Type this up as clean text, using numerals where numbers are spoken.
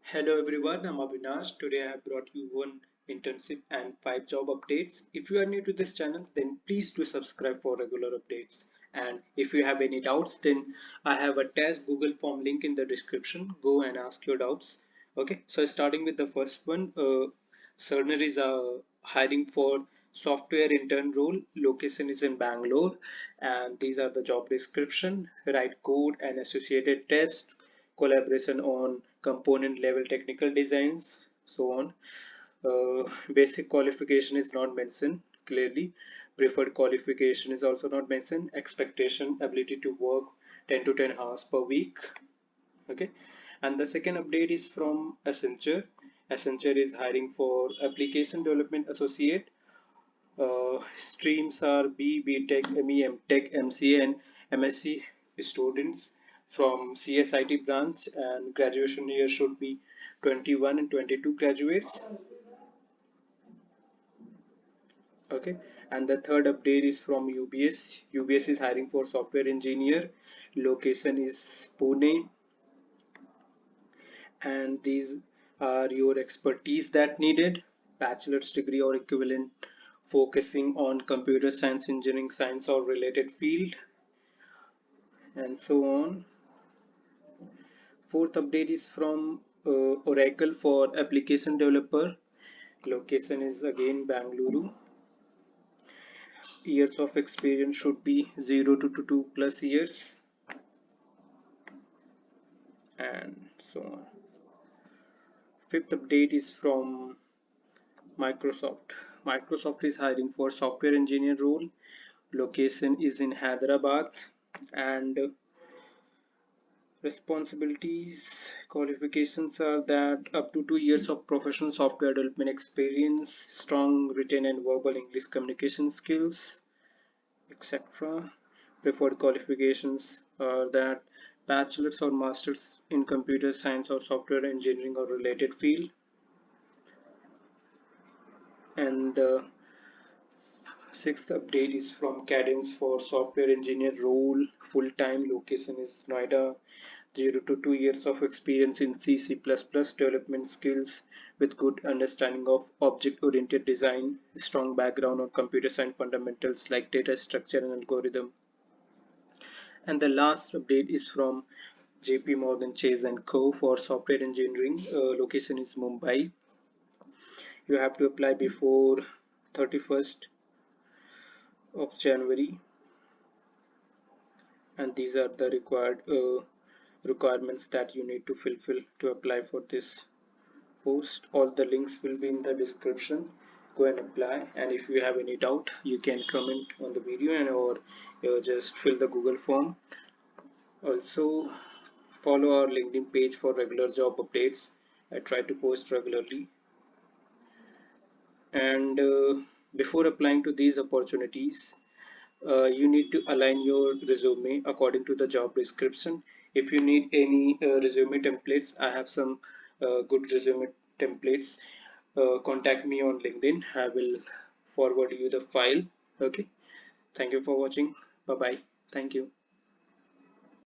Hello everyone, I'm Avinash. Today I have brought you one internship and 5 job updates. If you are new to this channel, then please do subscribe for regular updates. And if you have any doubts, then I have attached Google form link in the description. Go and ask your doubts. Okay, so starting with the first one, Cerner is hiring for software intern role. Location is in Bangalore, and these are the job description. Write code and associated tests, collaboration on component level technical designs, so on. Basic qualification is not mentioned clearly. Preferred qualification is also not mentioned. Expectation ability to work 10 to 10 hours per week. Okay, and the second update is from Accenture. Accenture is hiring for application development associate. Streams are B.Tech, ME, M.Tech, M.Sc and M.Sc students from CSIT branch, and graduation year should be 21 and 22 graduates. Okay, and the third update is from UBS. UBS is hiring for software engineer. Location is Pune, and these are your expertise that needed: bachelor's degree or equivalent, focusing on computer science, engineering science or related field, and so on. Fourth update is from Oracle for application developer. Location is again Bangalore. Years of experience should be 0 to 2 plus years, and so on. Fifth update is from Microsoft. Microsoft is hiring for software engineer role. Location is in Hyderabad, and responsibilities qualifications are that up to 2 years of professional software development experience, strong written and verbal English communication skills, etc. Preferred qualifications are that bachelor's or master's in computer science or software engineering or related field. And the sixth update is from Cadence for software engineer role. Full-time location is Noida. 0 to 2 years of experience in C, C++ development skills with good understanding of object-oriented design, strong background on computer science fundamentals like data structure and algorithm. And the last update is from JPMorgan Chase and Co. for software engineering. Location is Mumbai. You have to apply before 31st of January, and these are the requirements that you need to fulfill to apply for this post. All the links will be in the description. Go and apply, and if you have any doubt you can comment on the video and or just fill the Google form. Also follow our LinkedIn page for regular job updates. I try to post regularly, and before applying to these opportunities, you need to align your resume according to the job description. If you need any resume templates, I have some good resume templates. Contact me on LinkedIn. I will forward you the file. Okay, thank you for watching. Bye bye. Thank you.